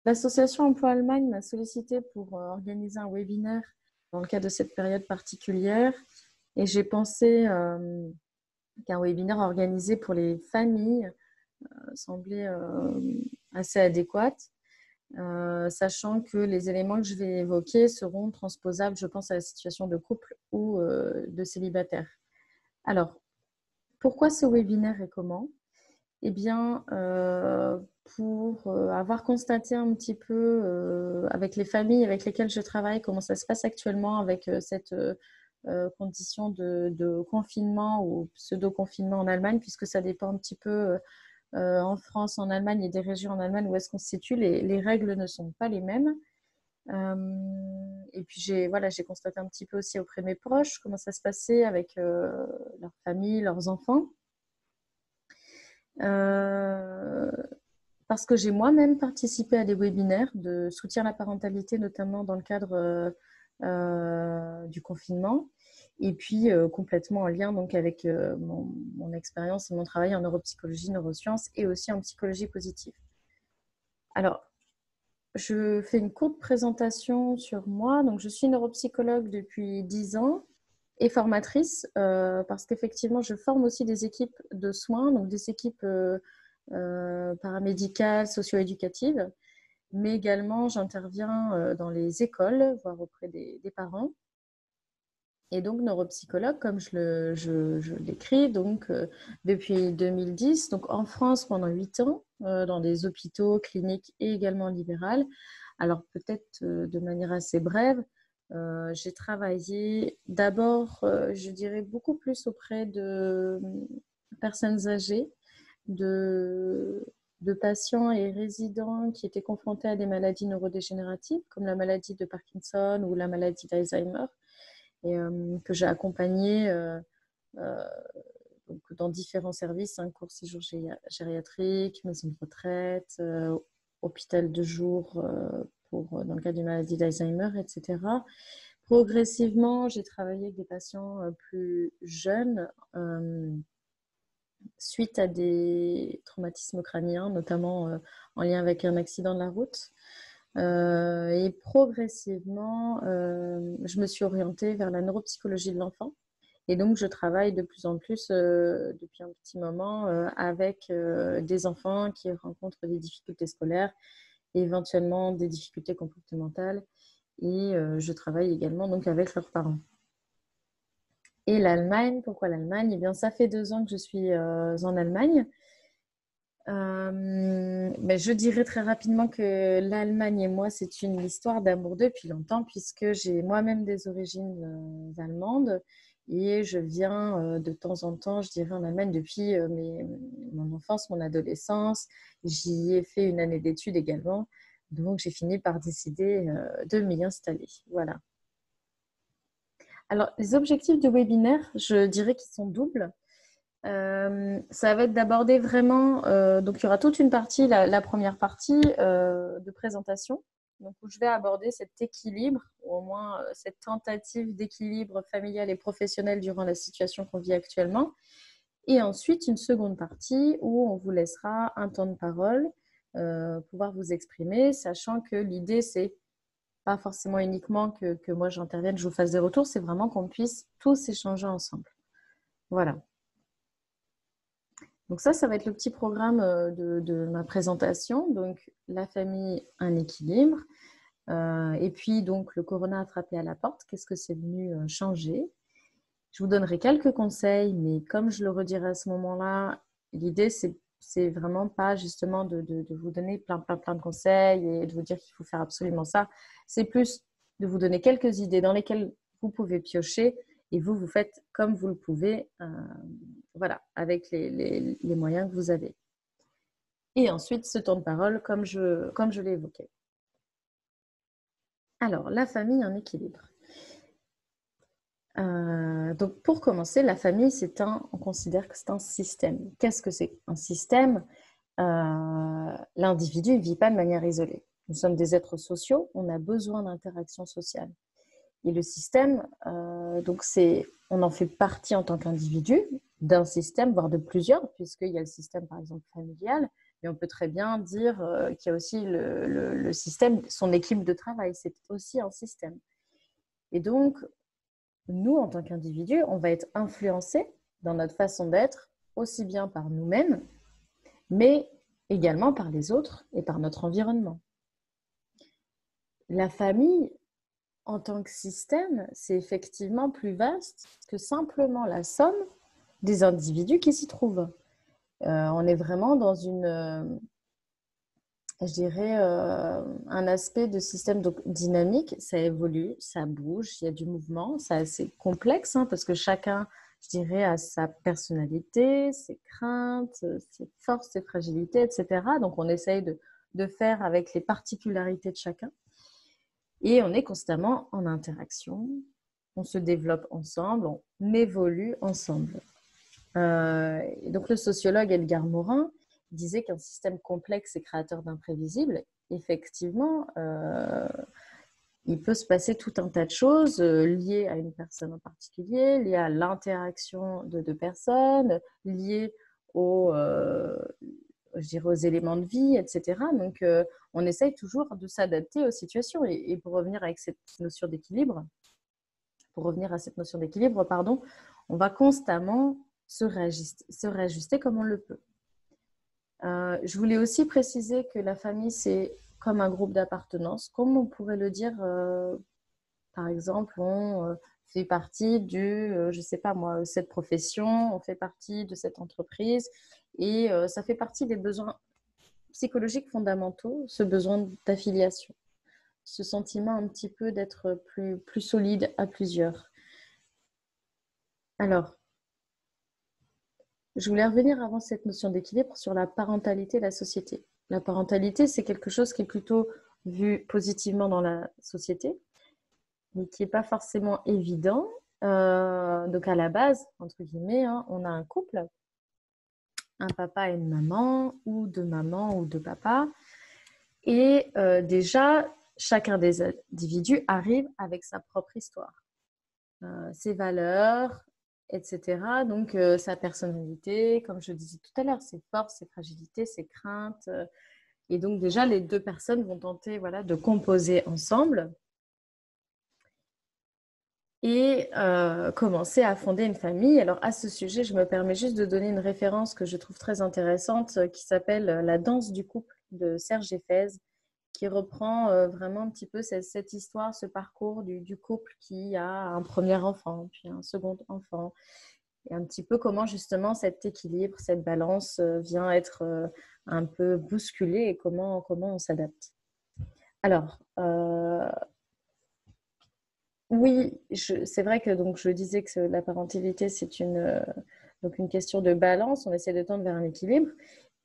L'association Emploi Allemagne m'a sollicité pour organiser un webinaire dans le cadre de cette période particulière. Et j'ai pensé qu'un webinaire organisé pour les familles semblait assez adéquat, sachant que les éléments que je vais évoquer seront transposables, je pense, à la situation de couple ou de célibataire. Alors, pourquoi ce webinaire et comment ? Eh bien, pour avoir constaté un petit peu avec les familles avec lesquelles je travaille, comment ça se passe actuellement avec cette condition de confinement ou pseudo-confinement en Allemagne, puisque ça dépend un petit peu en France, en Allemagne et des régions en Allemagne où est-ce qu'on se situe, les règles ne sont pas les mêmes. Et puis j'ai constaté un petit peu aussi auprès de mes proches comment ça se passait avec leur famille, leurs enfants. Parce que j'ai moi-même participé à des webinaires de soutien à la parentalité, notamment dans le cadre du confinement, et puis complètement en lien donc, avec mon expérience et mon travail en neuropsychologie, neurosciences et aussi en psychologie positive. Alors, je fais une courte présentation sur moi. Donc, je suis neuropsychologue depuis 10 ans et formatrice parce qu'effectivement, je forme aussi des équipes de soins, donc des équipes paramédicales, socio-éducatives, mais également j'interviens dans les écoles, voire auprès des parents. Et donc neuropsychologue, comme je l'écris, donc depuis 2010, donc en France pendant 8 ans, dans des hôpitaux, cliniques et également libérales. Alors peut-être de manière assez brève, j'ai travaillé d'abord, je dirais, beaucoup plus auprès de personnes âgées, de patients et résidents qui étaient confrontés à des maladies neurodégénératives, comme la maladie de Parkinson ou la maladie d'Alzheimer, et que j'ai accompagné donc dans différents services, court séjour gériatrique, maison de retraite, hôpital de jour dans le cas d'une maladie d'Alzheimer, etc. Progressivement, j'ai travaillé avec des patients plus jeunes suite à des traumatismes crâniens, notamment en lien avec un accident de la route. Et progressivement, je me suis orientée vers la neuropsychologie de l'enfant. Et donc, je travaille de plus en plus, depuis un petit moment, avec des enfants qui rencontrent des difficultés scolaires, et éventuellement des difficultés comportementales. Et je travaille également donc, avec leurs parents. Et l'Allemagne, pourquoi l'Allemagne ? Eh bien, ça fait 2 ans que je suis en Allemagne. Mais je dirais très rapidement que l'Allemagne et moi, c'est une histoire d'amour depuis longtemps, puisque j'ai moi-même des origines allemandes et je viens de temps en temps, je dirais, en Allemagne depuis mon enfance, mon adolescence. J'y ai fait une année d'études également, donc j'ai fini par décider de m'y installer. Voilà. Alors, les objectifs du webinaire, je dirais qu'ils sont doubles. Ça va être d'aborder vraiment, donc il y aura toute une partie, la première partie de présentation, donc où je vais aborder cet équilibre, ou au moins cette tentative d'équilibre familial et professionnel durant la situation qu'on vit actuellement. Et ensuite, une seconde partie où on vous laissera un temps de parole, pouvoir vous exprimer, sachant que l'idée, c'est pas forcément uniquement que moi j'intervienne, je vous fasse des retours, c'est vraiment qu'on puisse tous échanger ensemble. Voilà. Donc ça va être le petit programme de ma présentation. Donc, la famille, un équilibre. Et puis, donc, le corona a frappé à la porte. Qu'est-ce que c'est venu changer ? Je vous donnerai quelques conseils, mais comme je le redirai à ce moment-là, l'idée, c'est vraiment pas justement de vous donner plein de conseils et de vous dire qu'il faut faire absolument ça. C'est plus de vous donner quelques idées dans lesquelles vous pouvez piocher et vous faites comme vous le pouvez, voilà, avec les moyens que vous avez. Et ensuite, ce temps de parole, comme je l'ai évoqué. Alors, la famille en équilibre. Donc, pour commencer, la famille, on considère que c'est un système. Qu'est-ce que c'est un système ? L'individu ne vit pas de manière isolée. Nous sommes des êtres sociaux, on a besoin d'interaction sociale. Et le système, donc on en fait partie en tant qu'individu d'un système, voire de plusieurs, puisqu'il y a le système, par exemple, familial, Mais on peut très bien dire qu'il y a aussi le système, son équipe de travail, c'est aussi un système. Et donc, nous, en tant qu'individus, on va être influencés dans notre façon d'être, aussi bien par nous-mêmes, mais également par les autres et par notre environnement. La famille, en tant que système, c'est effectivement plus vaste que simplement la somme des individus qui s'y trouvent. On est vraiment dans je dirais, un aspect de système dynamique. Ça évolue, ça bouge, il y a du mouvement. C'est assez complexe parce que chacun, je dirais, a sa personnalité, ses craintes, ses forces, ses fragilités, etc. Donc, on essaye de faire avec les particularités de chacun. Et on est constamment en interaction. On se développe ensemble, on évolue ensemble. Donc, le sociologue Edgar Morin disait qu'un système complexe est créateur d'imprévisibles. Effectivement, il peut se passer tout un tas de choses liées à une personne en particulier, liées à l'interaction de deux personnes, liées je dirais aux éléments de vie, etc. Donc, on essaye toujours de s'adapter aux situations. Et pour revenir à cette notion d'équilibre, on va constamment se réajuster comme on le peut. Je voulais aussi préciser que la famille, c'est comme un groupe d'appartenance, comme on pourrait le dire, par exemple, on fait partie je sais pas moi, cette profession, on fait partie de cette entreprise, et ça fait partie des besoins psychologiques fondamentaux, ce besoin d'affiliation, ce sentiment un petit peu d'être plus solide à plusieurs. Alors, je voulais revenir avant cette notion d'équilibre sur la parentalité et la société. La parentalité, c'est quelque chose qui est plutôt vu positivement dans la société, mais qui n'est pas forcément évident. Donc à la base, entre guillemets, on a un couple, un papa et une maman, ou deux mamans ou deux papas. Et déjà, chacun des individus arrive avec sa propre histoire, ses valeurs, etc. Donc, sa personnalité, comme je disais tout à l'heure, ses forces, ses fragilités, ses craintes. Et donc, déjà, les deux personnes vont tenter de composer ensemble et commencer à fonder une famille. Alors, à ce sujet, je me permets juste de donner une référence que je trouve très intéressante qui s'appelle La danse du couple de Serge Effez, qui reprend vraiment un petit peu cette histoire, ce parcours du couple qui a un premier enfant, puis un second enfant, et un petit peu comment justement cet équilibre, cette balance vient être un peu bousculée et comment on s'adapte. Alors, oui, c'est vrai que donc, je disais que la parentalité, c'est donc une question de balance, on essaie de tendre vers un équilibre,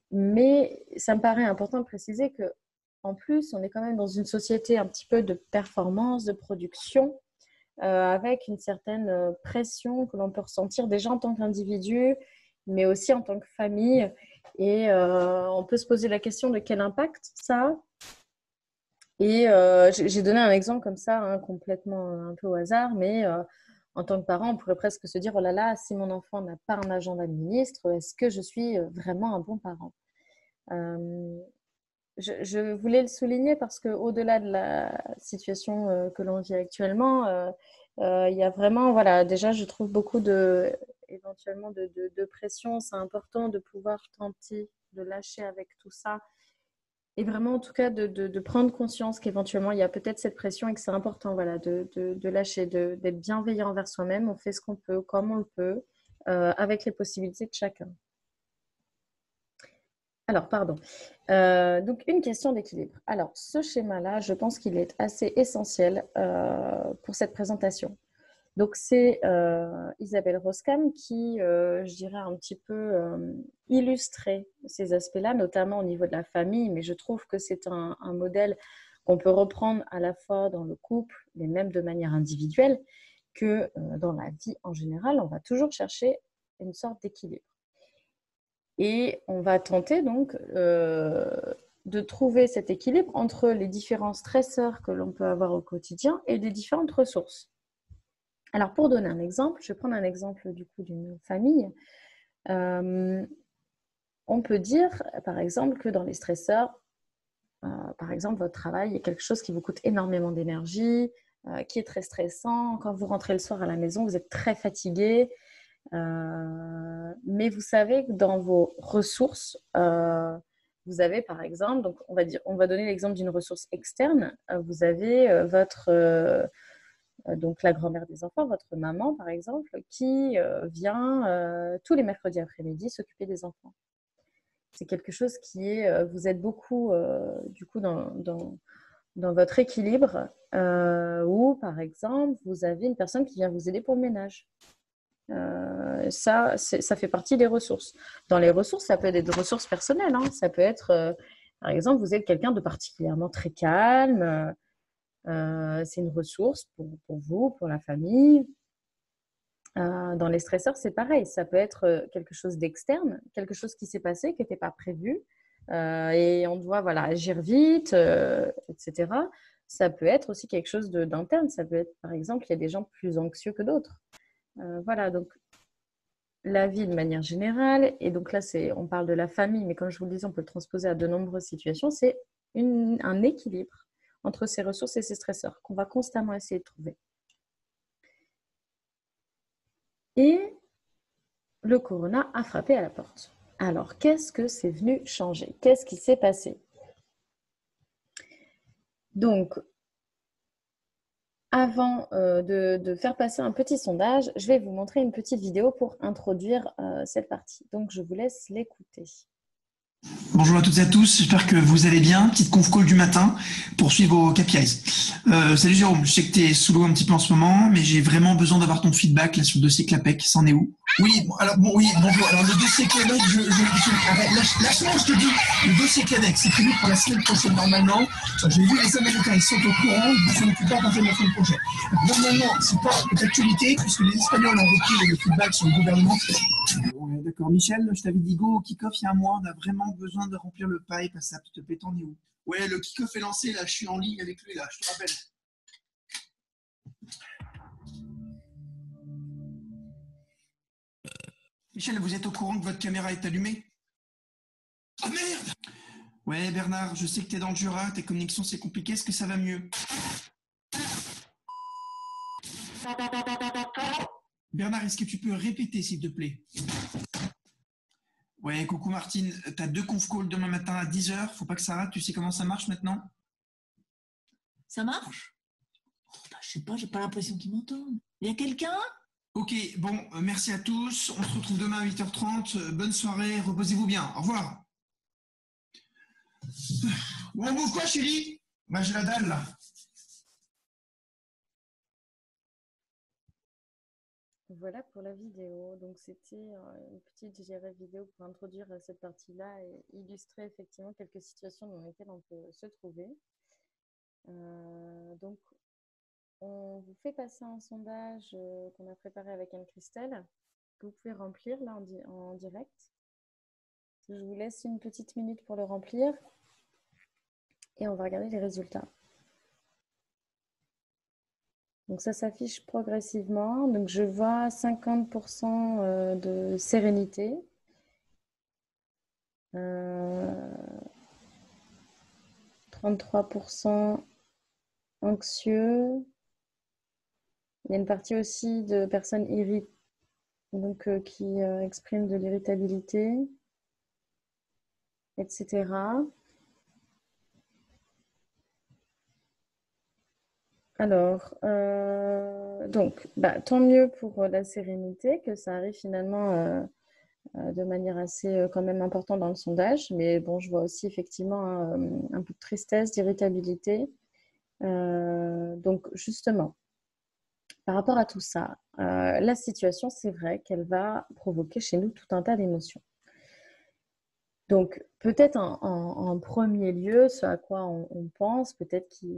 mais ça me paraît important de préciser que en plus, on est quand même dans une société un petit peu de performance, de production, avec une certaine pression que l'on peut ressentir déjà en tant qu'individu, mais aussi en tant que famille. Et on peut se poser la question de quel impact ça a. Et j'ai donné un exemple comme ça, complètement un peu au hasard, mais en tant que parent, on pourrait presque se dire, oh là là, si mon enfant n'a pas un agenda de ministre, est-ce que je suis vraiment un bon parent? Je voulais le souligner parce qu'au-delà de la situation que l'on vit actuellement, il y a vraiment, voilà, déjà, je trouve beaucoup éventuellement de pression. C'est important de pouvoir tenter de lâcher avec tout ça et vraiment, en tout cas, de prendre conscience qu'éventuellement, il y a peut-être cette pression et que c'est important, voilà, de lâcher, d'être bienveillant envers soi-même. On fait ce qu'on peut, comme on le peut, avec les possibilités de chacun. Alors, pardon. Donc, une question d'équilibre. Alors, ce schéma-là, je pense qu'il est assez essentiel pour cette présentation. Donc, c'est Isabelle Roskam qui, je dirais, a un petit peu illustré ces aspects-là, notamment au niveau de la famille, mais je trouve que c'est un modèle qu'on peut reprendre à la fois dans le couple, mais même de manière individuelle, que dans la vie en général, on va toujours chercher une sorte d'équilibre. Et on va tenter donc de trouver cet équilibre entre les différents stresseurs que l'on peut avoir au quotidien et les différentes ressources. Alors pour donner un exemple, je vais prendre un exemple du coup d'une famille. on peut dire, par exemple, que dans les stresseurs, par exemple, votre travail est quelque chose qui vous coûte énormément d'énergie, qui est très stressant. Quand vous rentrez le soir à la maison, vous êtes très fatigué. Mais vous savez que dans vos ressources, vous avez par exemple, donc on va donner l'exemple d'une ressource externe. Vous avez donc la grand-mère des enfants, votre maman par exemple, qui vient tous les mercredis après-midi s'occuper des enfants. C'est quelque chose qui est, vous êtes beaucoup du coup dans votre équilibre, où par exemple vous avez une personne qui vient vous aider pour le ménage. Ça fait partie des ressources. Dans les ressources, ça peut être des ressources personnelles, hein. Ça peut être, par exemple, vous êtes quelqu'un de particulièrement très calme. C'est une ressource pour vous, pour la famille. Dans les stresseurs, c'est pareil. Ça peut être quelque chose d'externe, quelque chose qui s'est passé, qui n'était pas prévu. Et on doit voilà, agir vite, etc. Ça peut être aussi quelque chose d'interne. Ça peut être, par exemple, il y a des gens plus anxieux que d'autres. Voilà, donc la vie de manière générale, et donc là, on parle de la famille, mais comme je vous le disais, on peut le transposer à de nombreuses situations, c'est un équilibre entre ces ressources et ces stresseurs qu'on va constamment essayer de trouver. Et le corona a frappé à la porte. Alors, qu'est-ce que c'est venu changer? Qu'est-ce qui s'est passé? Donc, avant de faire passer un petit sondage, je vais vous montrer une petite vidéo pour introduire cette partie. Donc, je vous laisse l'écouter. Bonjour à toutes et à tous, j'espère que vous allez bien. Petite conf call du matin pour suivre vos KPIs. Salut Jérôme, je sais que tu es sous l'eau un petit peu en ce moment, mais j'ai vraiment besoin d'avoir ton feedback là sur le dossier Clapec. C'en est où? Oui, oui, bonjour. Alors le dossier Clapec, arrête, lâche-moi, je te dis. Le dossier Clapec, c'est prévu pour la semaine prochaine normalement. J'ai vu les Américains, ils sont au courant, ils s'en occupent pas à partir de la semaine prochaine. Normalement, c'est pas d'actualité puisque les Espagnols ont repris le feedback sur le gouvernement. Ouais, d'accord. Michel, je t'avais dit go au kick-off il y a un mois, on a vraiment besoin de remplir le pipe, ça te plaît, t'en es où? Ouais, le kick-off est lancé, là, je suis en ligne avec lui, là, je te rappelle. Michel, vous êtes au courant que votre caméra est allumée? Ah merde! Ouais, Bernard, je sais que t'es dans le Jura, tes connexions c'est compliqué, est-ce que ça va mieux? Bernard, est-ce que tu peux répéter s'il te plaît? Ouais, coucou Martine, t'as 2 conf calls demain matin à 10h, faut pas que ça rate, tu sais comment ça marche maintenant? Ça marche? Je sais pas, j'ai pas l'impression qu'ils m'entendent. Il y a quelqu'un? Ok, bon, merci à tous, on se retrouve demain à 8h30, bonne soirée, reposez-vous bien, au revoir. Bon, on bouffe quoi chérie? Bah j'ai la dalle là. Voilà pour la vidéo. Donc, c'était une petite, je dirais, vidéo pour introduire cette partie-là et illustrer effectivement quelques situations dans lesquelles on peut se trouver. Donc, on vous fait passer un sondage qu'on a préparé avec Anne-Christelle, que vous pouvez remplir là en direct. Je vous laisse une petite minute pour le remplir et on va regarder les résultats. Donc ça s'affiche progressivement. Donc je vois 50% de sérénité. 33% anxieux. Il y a une partie aussi de personnes qui expriment de l'irritabilité, etc. Alors, tant mieux pour la sérénité, que ça arrive finalement de manière assez quand même importante dans le sondage. Mais bon, je vois aussi effectivement un peu de tristesse, d'irritabilité. Donc, justement, par rapport à tout ça, la situation, c'est vrai qu'elle va provoquer chez nous tout un tas d'émotions. Donc, peut-être en premier lieu, ce à quoi on pense, peut-être qui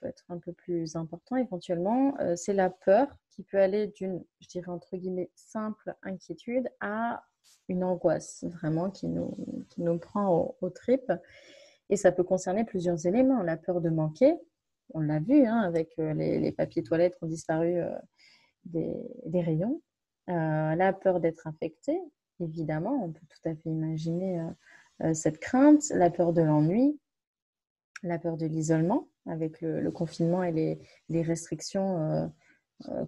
peut être un peu plus important éventuellement, c'est la peur qui peut aller d'une, je dirais entre guillemets, simple inquiétude à une angoisse vraiment qui nous prend aux tripes. Et ça peut concerner plusieurs éléments. La peur de manquer, on l'a vu avec les papiers toilettes qui ont disparu des rayons. La peur d'être infecté, évidemment, on peut tout à fait imaginer cette crainte, la peur de l'ennui, la peur de l'isolement avec le confinement et les restrictions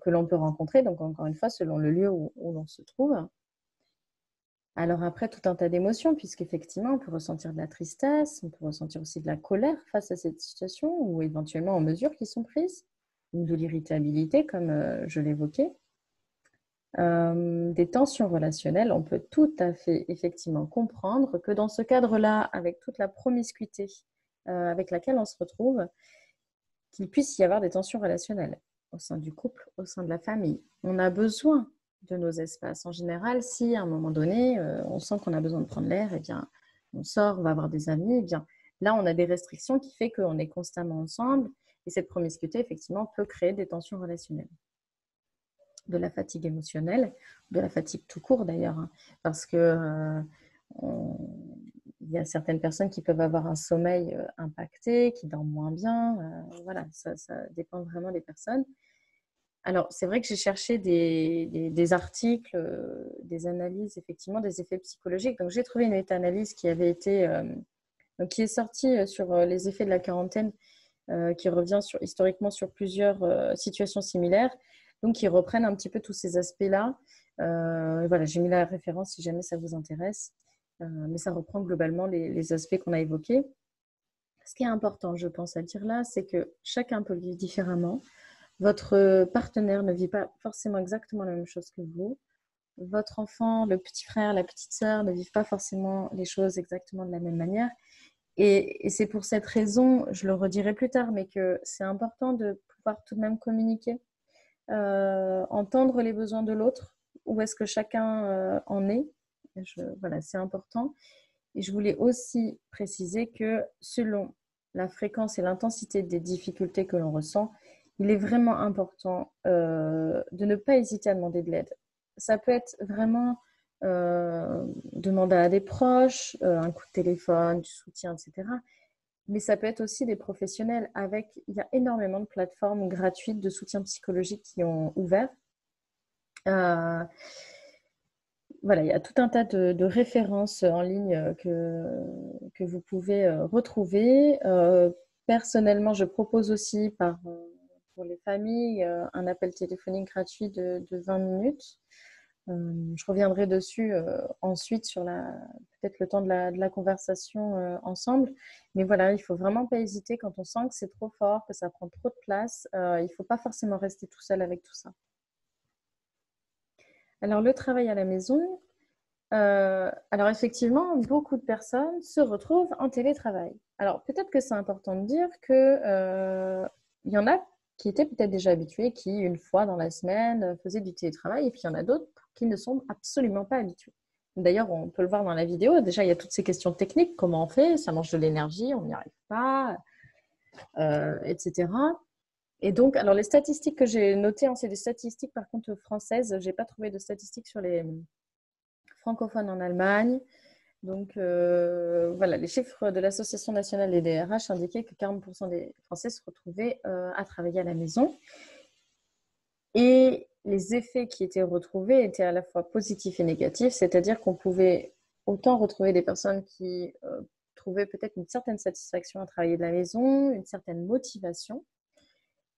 que l'on peut rencontrer, donc encore une fois, selon le lieu où l'on se trouve. Alors après, tout un tas d'émotions, puisqu'effectivement, on peut ressentir de la tristesse, on peut ressentir aussi de la colère face à cette situation, ou éventuellement aux mesures qui sont prises, ou de l'irritabilité, comme je l'évoquais. Des tensions relationnelles, on peut tout à fait effectivement comprendre que dans ce cadre-là, avec toute la promiscuité avec laquelle on se retrouve, qu'il puisse y avoir des tensions relationnelles au sein du couple, au sein de la famille. On a besoin de nos espaces. En général, si à un moment donné, on sent qu'on a besoin de prendre l'air, eh bien, on sort, on va voir des amis, eh bien, là, on a des restrictions qui fait qu'on est constamment ensemble et cette promiscuité, effectivement, peut créer des tensions relationnelles. De la fatigue émotionnelle, de la fatigue tout court d'ailleurs, hein, parce que il y a certaines personnes qui peuvent avoir un sommeil impacté, qui dorment moins bien. Voilà, ça dépend vraiment des personnes. Alors, c'est vrai que j'ai cherché des articles, des analyses, effectivement, des effets psychologiques. Donc, j'ai trouvé une méta-analyse qui avait été, donc, qui est sortie sur les effets de la quarantaine, qui revient historiquement sur plusieurs situations similaires, donc qui reprennent un petit peu tous ces aspects-là. Voilà, j'ai mis la référence si jamais ça vous intéresse, mais ça reprend globalement les aspects qu'on a évoqués. Ce qui est important, je pense, à dire là, c'est que chacun peut le vivre différemment. Votre partenaire ne vit pas forcément exactement la même chose que vous. Votre enfant, le petit frère, la petite sœur ne vivent pas forcément les choses exactement de la même manière. Et c'est pour cette raison, je le redirai plus tard, mais que c'est important de pouvoir tout de même communiquer, entendre les besoins de l'autre, où est-ce que chacun en est. Voilà, c'est important. Et je voulais aussi préciser que selon la fréquence et l'intensité des difficultés que l'on ressent, il est vraiment important de ne pas hésiter à demander de l'aide. Ça peut être vraiment demander à des proches, un coup de téléphone, du soutien, etc. Mais ça peut être aussi des professionnels. Il y a énormément de plateformes gratuites de soutien psychologique qui ont ouvert. Voilà, il y a tout un tas de références en ligne que vous pouvez retrouver. Personnellement, je propose aussi pour les familles un appel téléphonique gratuit de 20 minutes. Je reviendrai dessus ensuite sur peut-être le temps de la conversation ensemble. Mais voilà, il ne faut vraiment pas hésiter quand on sent que c'est trop fort, que ça prend trop de place. Il ne faut pas forcément rester tout seul avec tout ça. Alors, le travail à la maison, alors effectivement, beaucoup de personnes se retrouvent en télétravail. Alors, peut-être que c'est important de dire qu'il y en a qui étaient peut-être déjà habitués, qui, une fois dans la semaine, faisaient du télétravail, et puis il y en a d'autres qui ne sont absolument pas habitués. D'ailleurs, on peut le voir dans la vidéo, déjà, il y a toutes ces questions techniques, comment on fait, ça mange de l'énergie, on n'y arrive pas, etc. Et donc, alors les statistiques que j'ai notées, c'est des statistiques par contre françaises, je n'ai pas trouvé de statistiques sur les francophones en Allemagne. Donc, voilà, les chiffres de l'Association nationale des DRH indiquaient que 40% des Français se retrouvaient à travailler à la maison. Et les effets qui étaient retrouvés étaient à la fois positifs et négatifs, c'est-à-dire qu'on pouvait autant retrouver des personnes qui trouvaient peut-être une certaine satisfaction à travailler de la maison, une certaine motivation,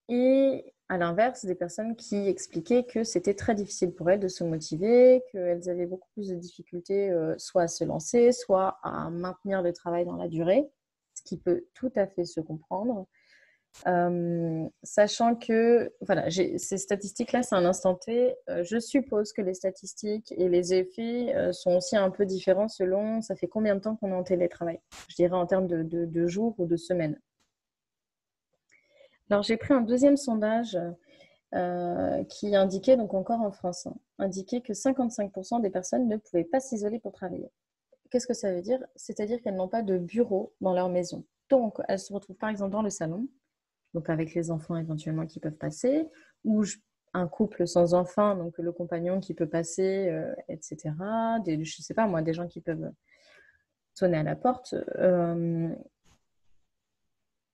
et à l'inverse, des personnes qui expliquaient que c'était très difficile pour elles de se motiver, qu'elles avaient beaucoup plus de difficultés soit à se lancer, soit à maintenir le travail dans la durée, ce qui peut tout à fait se comprendre. Sachant que, voilà, ces statistiques-là, c'est un instant T. Je suppose que les statistiques et les effets sont aussi un peu différents selon ça fait combien de temps qu'on est en télétravail. Je dirais en termes de jours ou de semaines. Alors, j'ai pris un deuxième sondage qui indiquait, donc encore en France, indiquait que 55% des personnes ne pouvaient pas s'isoler pour travailler. Qu'est-ce que ça veut dire? C'est-à-dire qu'elles n'ont pas de bureau dans leur maison. Donc, elles se retrouvent par exemple dans le salon, donc avec les enfants éventuellement qui peuvent passer, ou un couple sans enfants, donc le compagnon qui peut passer, etc. Je ne sais pas moi, des gens qui peuvent sonner à la porte.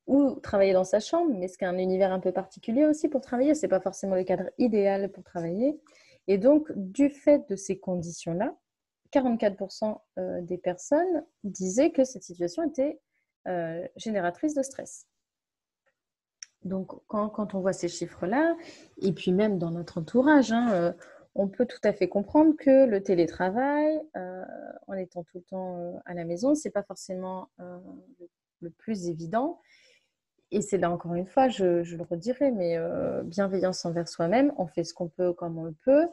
Ou travailler dans sa chambre, mais c'est un univers un peu particulier aussi pour travailler. Ce n'est pas forcément le cadre idéal pour travailler. Et donc, du fait de ces conditions-là, 44% des personnes disaient que cette situation était génératrice de stress. Donc, quand on voit ces chiffres-là, et puis même dans notre entourage, on peut tout à fait comprendre que le télétravail, en étant tout le temps à la maison, ce n'est pas forcément le plus évident. Et c'est là, encore une fois, je le redirai, mais bienveillance envers soi-même, on fait ce qu'on peut comme on le peut.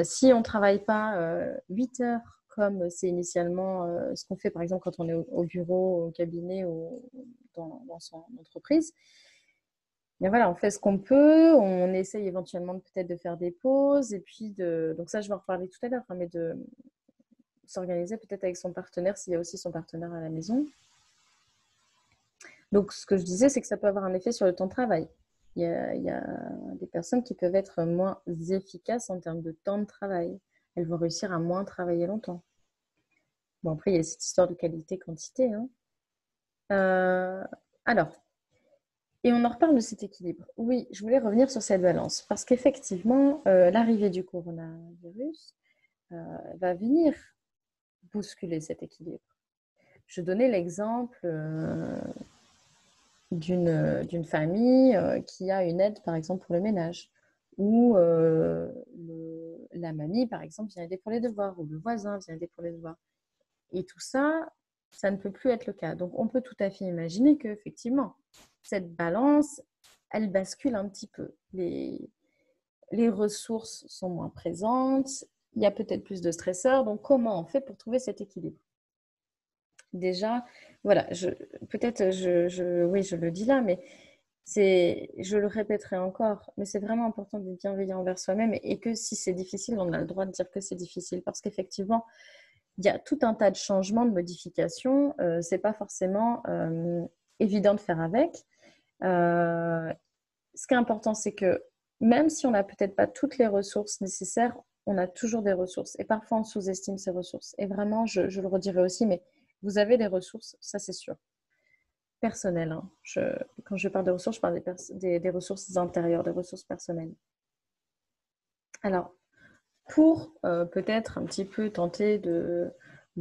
Si on ne travaille pas 8 heures, comme c'est initialement ce qu'on fait, par exemple, quand on est au bureau, au cabinet ou dans son entreprise, mais voilà, on fait ce qu'on peut, on essaye éventuellement peut-être de faire des pauses, et puis donc ça, je vais en reparler tout à l'heure, mais de s'organiser peut-être avec son partenaire, s'il y a aussi son partenaire à la maison. Donc, ce que je disais, c'est que ça peut avoir un effet sur le temps de travail. Il y a des personnes qui peuvent être moins efficaces en termes de temps de travail. Elles vont réussir à moins travailler longtemps. Bon, après, il y a cette histoire de qualité-quantité. Alors, et on en reparle de cet équilibre. Oui, je voulais revenir sur cette balance parce qu'effectivement, l'arrivée du coronavirus va venir bousculer cet équilibre. Je donnais l'exemple d'une famille qui a une aide, par exemple, pour le ménage, ou la mamie, par exemple, vient aider pour les devoirs, ou le voisin vient aider pour les devoirs. Et tout ça, ça ne peut plus être le cas. Donc, on peut tout à fait imaginer qu'effectivement, cette balance, elle bascule un petit peu. Les ressources sont moins présentes, il y a peut-être plus de stresseurs. Donc, comment on fait pour trouver cet équilibre? Déjà, voilà, peut-être, oui, je le dis là, mais je le répéterai encore, mais c'est vraiment important d'être bienveillant envers soi-même et que si c'est difficile, on a le droit de dire que c'est difficile parce qu'effectivement, il y a tout un tas de changements, de modifications. Ce n'est pas forcément évident de faire avec. Ce qui est important, c'est que même si on n'a peut-être pas toutes les ressources nécessaires, on a toujours des ressources. Et parfois, on sous-estime ces ressources. Et vraiment, je le redirai aussi, mais vous avez des ressources, ça c'est sûr. Personnelles. Quand je parle de ressources, je parle des ressources intérieures, des ressources personnelles. Alors, pour peut-être un petit peu tenter de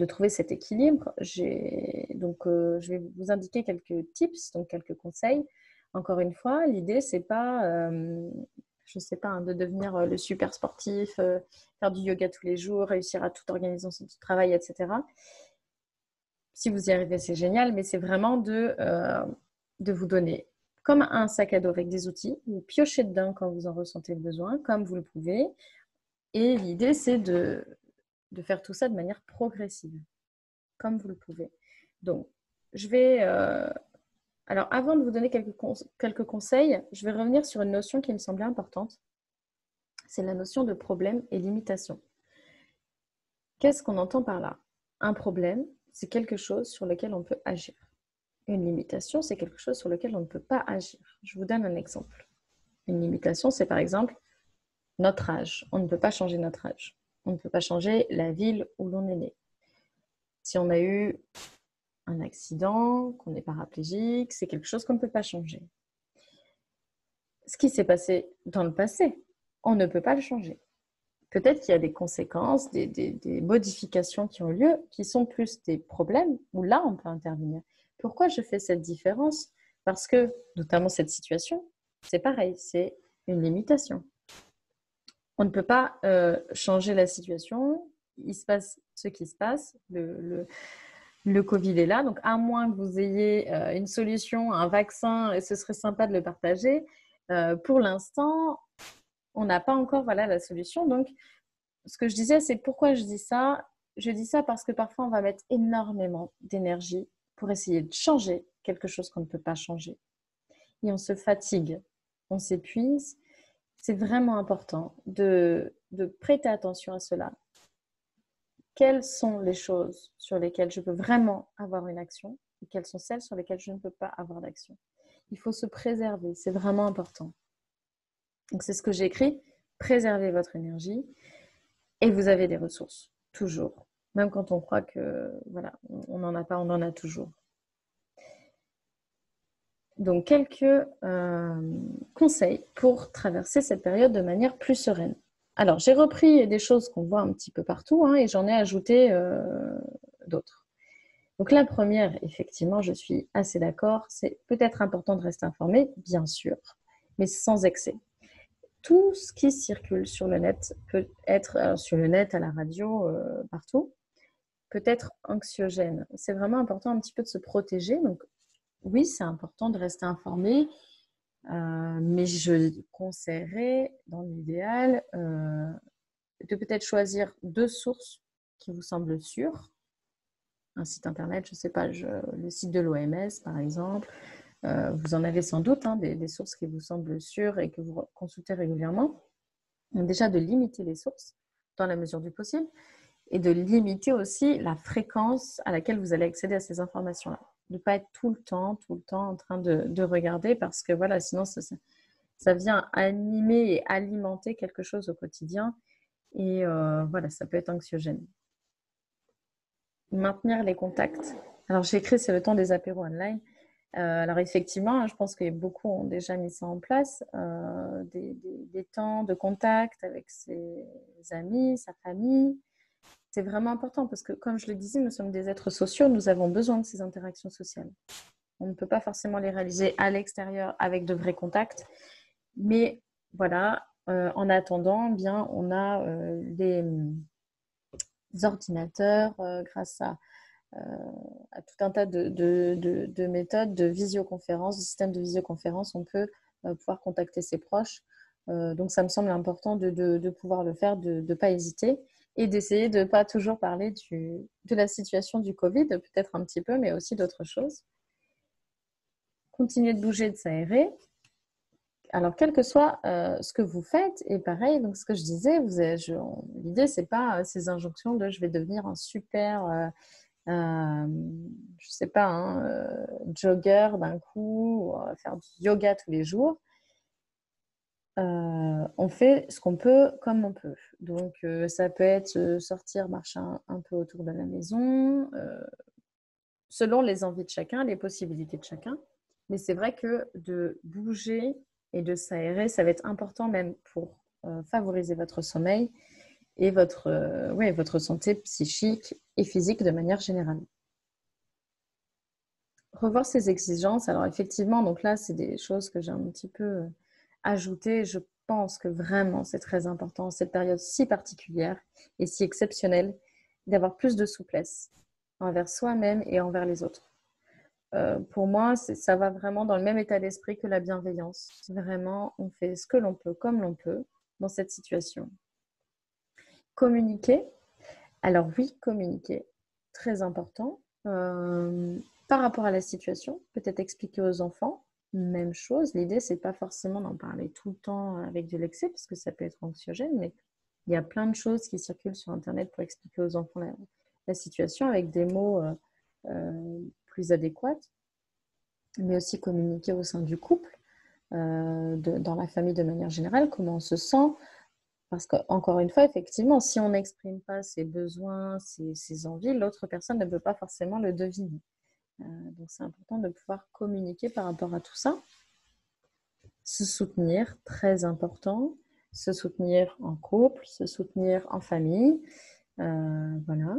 trouver cet équilibre, je vais vous indiquer quelques tips, donc quelques conseils. Encore une fois, l'idée, c'est pas, je sais pas, de devenir le super sportif, faire du yoga tous les jours, réussir à tout organiser son travail, etc. Si vous y arrivez, c'est génial, mais c'est vraiment de vous donner comme un sac à dos avec des outils, vous piochez dedans quand vous en ressentez le besoin, comme vous le pouvez. Et l'idée, c'est de faire tout ça de manière progressive, comme vous le pouvez. Donc, je vais... alors, avant de vous donner quelques conseils, je vais revenir sur une notion qui me semblait importante. C'est la notion de problème et limitation. Qu'est-ce qu'on entend par là? Un problème, c'est quelque chose sur lequel on peut agir. Une limitation, c'est quelque chose sur lequel on ne peut pas agir. Je vous donne un exemple. Une limitation, c'est par exemple notre âge. On ne peut pas changer notre âge. On ne peut pas changer la ville où l'on est né. Si on a eu un accident, qu'on est paraplégique, c'est quelque chose qu'on ne peut pas changer. Ce qui s'est passé dans le passé, on ne peut pas le changer. Peut-être qu'il y a des conséquences, des modifications qui ont lieu, qui sont plus des problèmes, où là, on peut intervenir. Pourquoi je fais cette différence? Parce que, notamment cette situation, c'est pareil, c'est une limitation. On ne peut pas changer la situation. Il se passe ce qui se passe. Le Covid est là. Donc, à moins que vous ayez une solution, un vaccin, et ce serait sympa de le partager. Pour l'instant, on n'a pas encore la solution. Donc, ce que je disais, c'est pourquoi je dis ça. Je dis ça parce que parfois, on va mettre énormément d'énergie pour essayer de changer quelque chose qu'on ne peut pas changer. Et on se fatigue, on s'épuise. C'est vraiment important de prêter attention à cela. Quelles sont les choses sur lesquelles je peux vraiment avoir une action et quelles sont celles sur lesquelles je ne peux pas avoir d'action? Il faut se préserver, c'est vraiment important. Donc, c'est ce que j'ai écrit. Préservez votre énergie et vous avez des ressources, toujours. Même quand on croit que, on n'en a pas, on en a toujours. Donc, quelques conseils pour traverser cette période de manière plus sereine. Alors, j'ai repris des choses qu'on voit un petit peu partout hein, et j'en ai ajouté d'autres. Donc, la première, effectivement, je suis assez d'accord, c'est peut-être important de rester informé, bien sûr, mais sans excès. Tout ce qui circule sur le net peut être, sur le net, à la radio, partout, peut être anxiogène. C'est vraiment important un petit peu de se protéger. Donc, oui, c'est important de rester informé, mais je conseillerais, dans l'idéal, de peut-être choisir 2 sources qui vous semblent sûres. Un site internet, je ne sais pas, le site de l'OMS, par exemple. Vous en avez sans doute hein, des sources qui vous semblent sûres et que vous consultez régulièrement. Donc déjà, de limiter les sources dans la mesure du possible et de limiter aussi la fréquence à laquelle vous allez accéder à ces informations-là. De ne pas être tout le temps en train de regarder parce que voilà, sinon ça vient animer et alimenter quelque chose au quotidien et voilà, ça peut être anxiogène. Maintenir les contacts. Alors, j'ai écrit c'est le temps des apéros online. Alors, effectivement, je pense que beaucoup ont déjà mis ça en place, des temps de contact avec ses amis, sa famille. C'est vraiment important parce que, comme je le disais, nous sommes des êtres sociaux, nous avons besoin de ces interactions sociales. On ne peut pas forcément les réaliser à l'extérieur avec de vrais contacts, mais voilà, en attendant, bien, on a des ordinateurs grâce à tout un tas de méthodes de visioconférence, de systèmes de visioconférence, on peut pouvoir contacter ses proches. Donc, ça me semble important de pouvoir le faire, de ne pas hésiter et d'essayer de ne pas toujours parler de la situation du Covid, peut-être un petit peu, mais aussi d'autres choses. Continuer de bouger, de s'aérer. Alors, quel que soit ce que vous faites, et pareil, donc ce que je disais, l'idée, c'est pas ces injonctions de je vais devenir un super, je sais pas, hein, jogger d'un coup, faire du yoga tous les jours. On fait ce qu'on peut comme on peut. Donc, ça peut être sortir, marcher un peu autour de la maison, selon les envies de chacun, les possibilités de chacun. Mais c'est vrai que de bouger et de s'aérer, ça va être important même pour favoriser votre sommeil et votre santé psychique et physique de manière générale. Revoir ses exigences. Alors effectivement, donc là, c'est des choses que j'ai un petit peu ajoutées. Je pense que vraiment, c'est très important, cette période si particulière et si exceptionnelle, d'avoir plus de souplesse envers soi-même et envers les autres. Pour moi, ça va vraiment dans le même état d'esprit que la bienveillance. Vraiment, on fait ce que l'on peut, comme l'on peut, dans cette situation. Communiquer. Alors oui, communiquer, très important. Par rapport à la situation, peut-être expliquer aux enfants, même chose. L'idée, c'est pas forcément d'en parler tout le temps avec de l'excès, parce que ça peut être anxiogène, mais il y a plein de choses qui circulent sur Internet pour expliquer aux enfants la situation avec des mots plus adéquats, mais aussi communiquer au sein du couple, dans la famille de manière générale, comment on se sent. Parce qu'encore une fois, effectivement, si on n'exprime pas ses besoins, ses envies, l'autre personne ne peut pas forcément le deviner. Donc, c'est important de pouvoir communiquer par rapport à tout ça. Se soutenir, très important. Se soutenir en couple, se soutenir en famille. Voilà.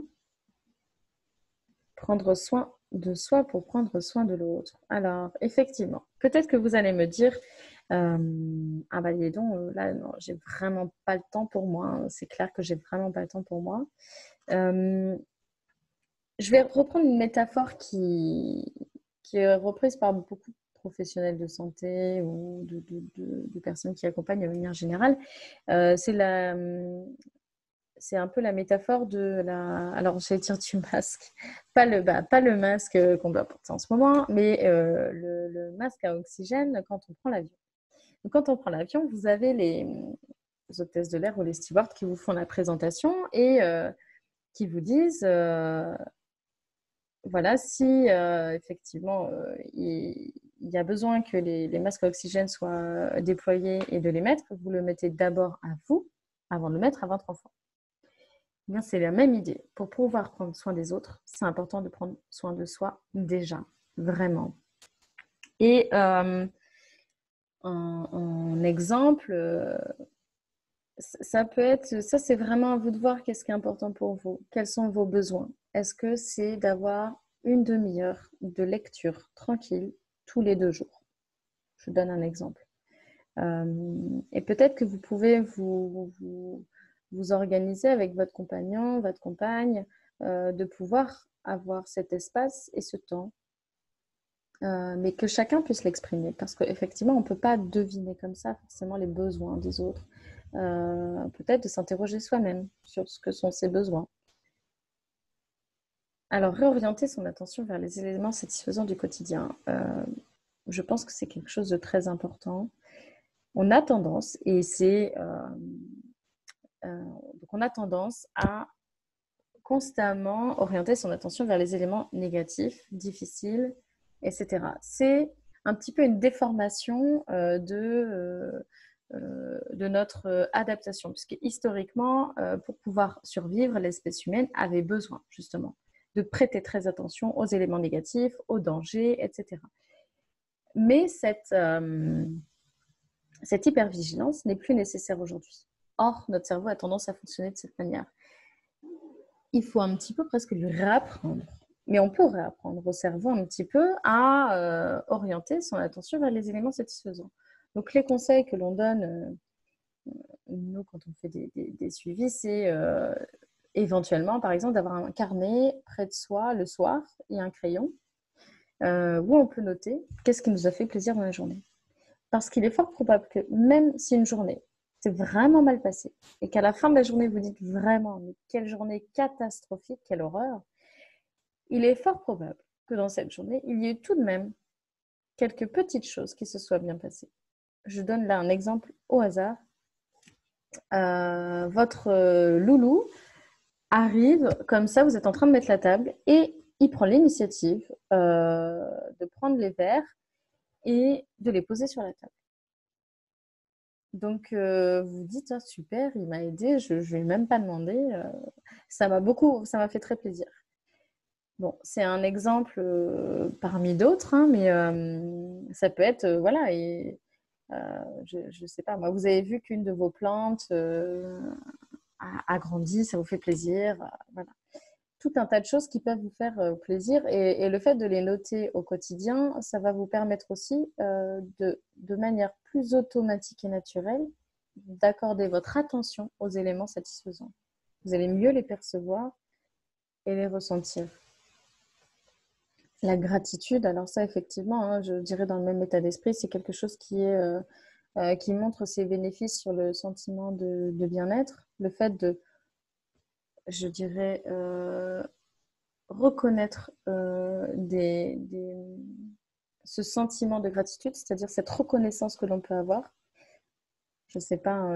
Prendre soin de soi pour prendre soin de l'autre. Alors, effectivement, peut-être que vous allez me dire ah bah dis donc, là, non, j'ai vraiment pas le temps pour moi. C'est clair que j'ai vraiment pas le temps pour moi. Je vais reprendre une métaphore qui est reprise par beaucoup de professionnels de santé ou de personnes qui accompagnent de manière générale. C'est un peu la métaphore de la... Alors, j'allais dire du masque. Pas le masque qu'on doit porter en ce moment, mais le masque à oxygène quand on prend l'avion. Donc, quand on prend l'avion, vous avez les hôtesses de l'air ou les stewards qui vous font la présentation et qui vous disent voilà, si effectivement il y a besoin que les masques à oxygène soient déployés et de les mettre, vous le mettez d'abord à vous avant de le mettre à votre enfant. Eh bien, c'est la même idée. Pour pouvoir prendre soin des autres, c'est important de prendre soin de soi déjà, vraiment. Et en exemple, Ça peut être, ça c'est vraiment à vous de voir qu'est-ce qui est important pour vous. Quels sont vos besoins? Est-ce que c'est d'avoir une demi-heure de lecture tranquille tous les 2 jours? Je vous donne un exemple. Et peut-être que vous pouvez vous organiser avec votre compagnon, votre compagne, de pouvoir avoir cet espace et ce temps, mais que chacun puisse l'exprimer. Parce qu'effectivement, on ne peut pas deviner comme ça forcément les besoins des autres. Peut-être de s'interroger soi-même sur ce que sont ses besoins. Alors, réorienter son attention vers les éléments satisfaisants du quotidien. Je pense que c'est quelque chose de très important. On a tendance, et c'est donc on a tendance à constamment orienter son attention vers les éléments négatifs, difficiles, etc. C'est un petit peu une déformation de notre adaptation, puisque historiquement, pour pouvoir survivre, l'espèce humaine avait besoin justement de prêter très attention aux éléments négatifs, aux dangers, etc. Mais cette hypervigilance n'est plus nécessaire aujourd'hui. Or, notre cerveau a tendance à fonctionner de cette manière. Il faut un petit peu presque lui réapprendre. Mais on peut réapprendre au cerveau un petit peu à orienter son attention vers les éléments satisfaisants. Donc, les conseils que l'on donne, nous, quand on fait des suivis, c'est éventuellement, par exemple, d'avoir un carnet près de soi le soir et un crayon où on peut noter qu'est-ce qui nous a fait plaisir dans la journée. Parce qu'il est fort probable que même si une journée s'est vraiment mal passée et qu'à la fin de la journée, vous dites vraiment, mais quelle journée catastrophique, quelle horreur, il est fort probable que dans cette journée, il y ait tout de même quelques petites choses qui se soient bien passées. Je donne là un exemple au hasard. Votre loulou arrive comme ça, vous êtes en train de mettre la table et il prend l'initiative de prendre les verres et de les poser sur la table. Donc, vous dites, ah, super, il m'a aidé, je ne lui ai même pas demandé. Ça m'a fait très plaisir. Bon, c'est un exemple parmi d'autres, hein, mais ça peut être, voilà, et je ne sais pas, moi, vous avez vu qu'une de vos plantes a grandi, ça vous fait plaisir, voilà. Tout un tas de choses qui peuvent vous faire plaisir et le fait de les noter au quotidien, ça va vous permettre aussi de manière plus automatique et naturelle d'accorder votre attention aux éléments satisfaisants. Vous allez mieux les percevoir et les ressentir. La gratitude, alors ça effectivement, hein, je dirais dans le même état d'esprit, c'est quelque chose qui montre ses bénéfices sur le sentiment de bien-être. Le fait de, je dirais, reconnaître ce sentiment de gratitude, c'est-à-dire cette reconnaissance que l'on peut avoir. Je ne sais pas,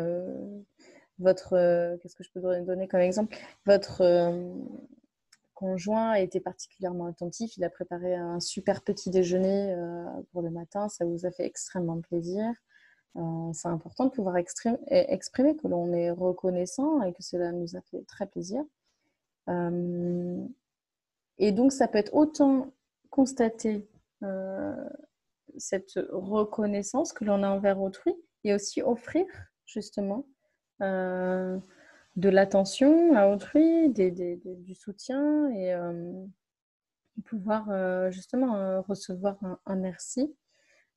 qu'est-ce que je peux donner comme exemple? Votre conjoint a été particulièrement attentif, il a préparé un super petit déjeuner pour le matin, ça vous a fait extrêmement plaisir. C'est important de pouvoir exprimer que l'on est reconnaissant et que cela nous a fait très plaisir. Et donc, ça peut être autant constater cette reconnaissance que l'on a envers autrui et aussi offrir justement de l'attention à autrui, du soutien et pouvoir justement recevoir un merci.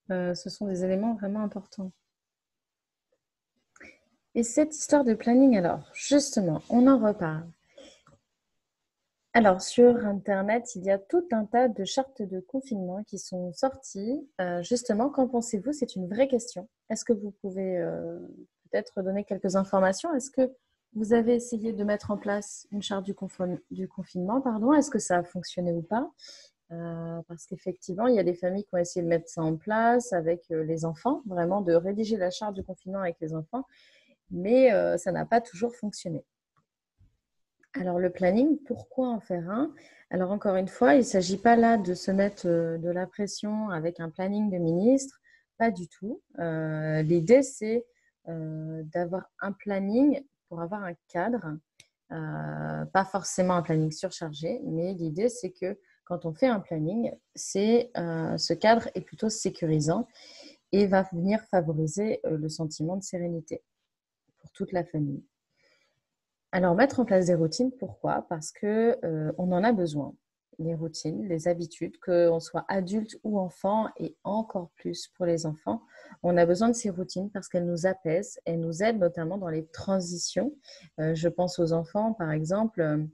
Ce sont des éléments vraiment importants. Et cette histoire de planning, alors justement, on en reparle. Alors, sur Internet, il y a tout un tas de chartes de confinement qui sont sorties. Justement, qu'en pensez-vous? C'est une vraie question. Est-ce que vous pouvez peut-être donner quelques informations? Est-ce que vous avez essayé de mettre en place une charte du confinement, pardon? Est-ce que ça a fonctionné ou pas? Parce qu'effectivement, il y a des familles qui ont essayé de mettre ça en place avec les enfants, vraiment de rédiger la charte du confinement avec les enfants, mais ça n'a pas toujours fonctionné. Alors le planning, pourquoi en faire un? Alors encore une fois, il ne s'agit pas là de se mettre de la pression avec un planning de ministre, pas du tout. L'idée, c'est d'avoir un planning pour avoir un cadre, pas forcément un planning surchargé, mais l'idée, c'est que quand on fait un planning, ce cadre est plutôt sécurisant et va venir favoriser le sentiment de sérénité. pour toute la famille. Alors, mettre en place des routines, pourquoi? Parce que on en a besoin. Les routines, les habitudes, qu'on soit adulte ou enfant, et encore plus pour les enfants, on a besoin de ces routines parce qu'elles nous apaisent, elles nous aident notamment dans les transitions. Je pense aux enfants, par exemple,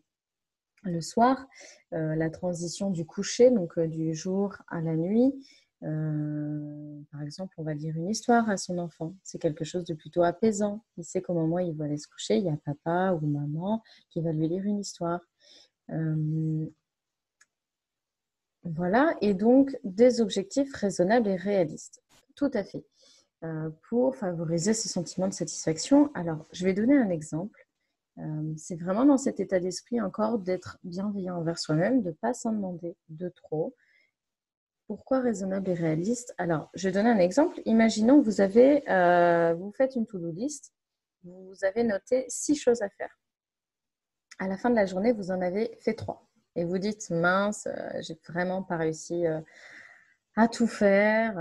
le soir, la transition du coucher, donc du jour à la nuit. Par exemple, on va lire une histoire à son enfant. C'est quelque chose de plutôt apaisant. Il sait qu'au moment où il va aller se coucher, il y a papa ou maman qui va lui lire une histoire. Voilà, et donc des objectifs raisonnables et réalistes. Tout à fait. Pour favoriser ce sentiment de satisfaction. Alors, je vais donner un exemple. C'est vraiment dans cet état d'esprit encore d'être bienveillant envers soi-même, de ne pas s'en demander de trop. Pourquoi raisonnable et réaliste? Alors, je vais donner un exemple. Imaginons que vous faites une to-do list, vous avez noté 6 choses à faire. À la fin de la journée, vous en avez fait 3. Et vous dites, mince, j'ai vraiment pas réussi à tout faire,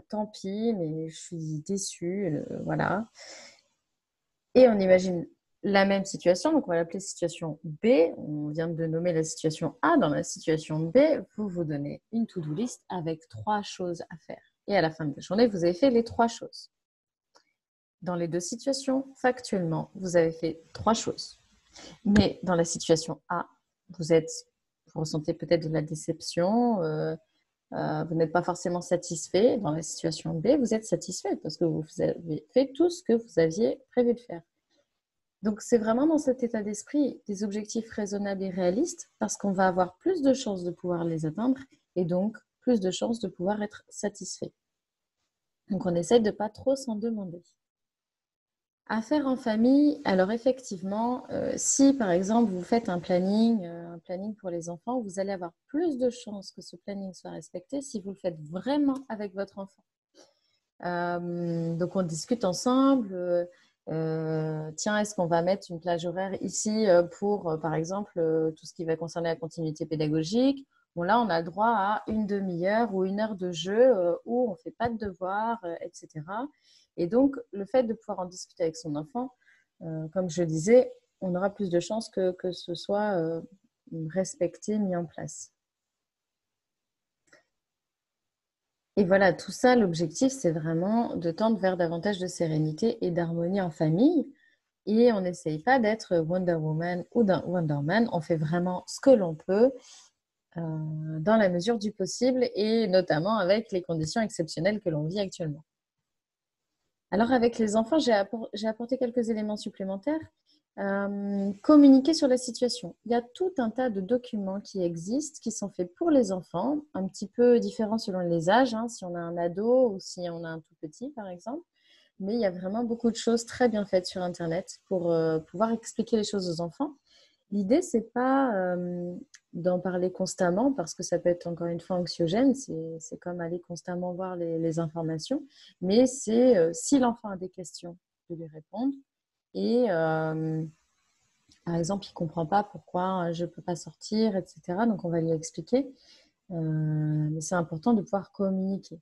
tant pis, mais je suis déçue, voilà. Et on imagine la même situation, donc on va l'appeler situation B. On vient de nommer la situation A. Dans la situation B, vous vous donnez une to-do list avec 3 choses à faire. Et à la fin de la journée, vous avez fait les 3 choses. Dans les 2 situations, factuellement, vous avez fait 3 choses. Mais dans la situation A, vous ressentez peut-être de la déception, vous n'êtes pas forcément satisfait. Dans la situation B, vous êtes satisfait parce que vous avez fait tout ce que vous aviez prévu de faire. Donc, c'est vraiment dans cet état d'esprit des objectifs raisonnables et réalistes parce qu'on va avoir plus de chances de pouvoir les atteindre et donc plus de chances de pouvoir être satisfait. Donc, on essaye de ne pas trop s'en demander. À faire en famille, alors effectivement, si par exemple vous faites un planning pour les enfants, vous allez avoir plus de chances que ce planning soit respecté si vous le faites vraiment avec votre enfant. Donc on discute ensemble. Tiens, est-ce qu'on va mettre une plage horaire ici pour, par exemple, tout ce qui va concerner la continuité pédagogique? Bon, là, on a le droit à une demi-heure ou 1 heure de jeu où on ne fait pas de devoirs, etc. Et donc, le fait de pouvoir en discuter avec son enfant, comme je le disais, on aura plus de chances que ce soit respecté, mis en place. Et voilà, tout ça, l'objectif, c'est vraiment de tendre vers davantage de sérénité et d'harmonie en famille. Et on n'essaye pas d'être Wonder Woman ou Wonder Man. On fait vraiment ce que l'on peut dans la mesure du possible et notamment avec les conditions exceptionnelles que l'on vit actuellement. Alors, avec les enfants, j'ai apporté quelques éléments supplémentaires. Communiquer sur la situation. Il y a tout un tas de documents qui existent, qui sont faits pour les enfants, un petit peu différents selon les âges, si on a un ado ou si on a un tout petit, par exemple. Mais il y a vraiment beaucoup de choses très bien faites sur Internet pour pouvoir expliquer les choses aux enfants. L'idée, c'est pas d'en parler constamment parce que ça peut être encore une fois anxiogène. C'est comme aller constamment voir les informations. Mais c'est si l'enfant a des questions, de lui répondre. Et par exemple, il ne comprend pas pourquoi je ne peux pas sortir, etc. Donc, on va lui expliquer. Mais c'est important de pouvoir communiquer.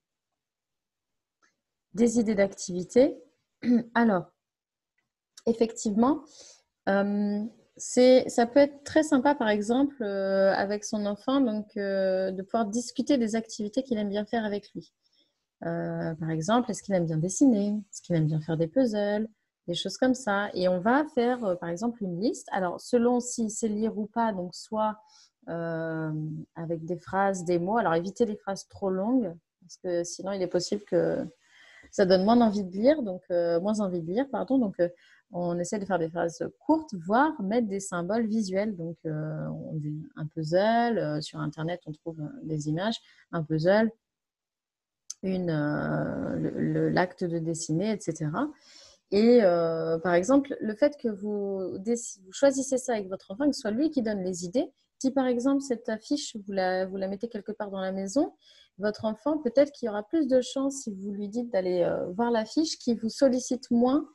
Des idées d'activité. Alors, effectivement, ça peut être très sympa, par exemple, avec son enfant, donc de pouvoir discuter des activités qu'il aime bien faire avec lui. Par exemple, est-ce qu'il aime bien dessiner? Est-ce qu'il aime bien faire des puzzles? Des choses comme ça. Et on va faire, par exemple, une liste. Alors, selon s'il sait lire ou pas, donc soit avec des phrases, des mots. Alors, évitez les phrases trop longues, parce que sinon, il est possible que ça donne moins envie de lire, pardon. Donc, on essaie de faire des phrases courtes, voire mettre des symboles visuels. Donc, on dit un puzzle. Sur Internet, on trouve des images. Un puzzle, l'acte de dessiner, etc. Et par exemple, le fait que vous choisissez ça avec votre enfant, que ce soit lui qui donne les idées. Si par exemple, cette affiche, vous la mettez quelque part dans la maison, votre enfant, peut-être qu'il y aura plus de chances, si vous lui dites d'aller voir l'affiche, qu'il vous sollicite moins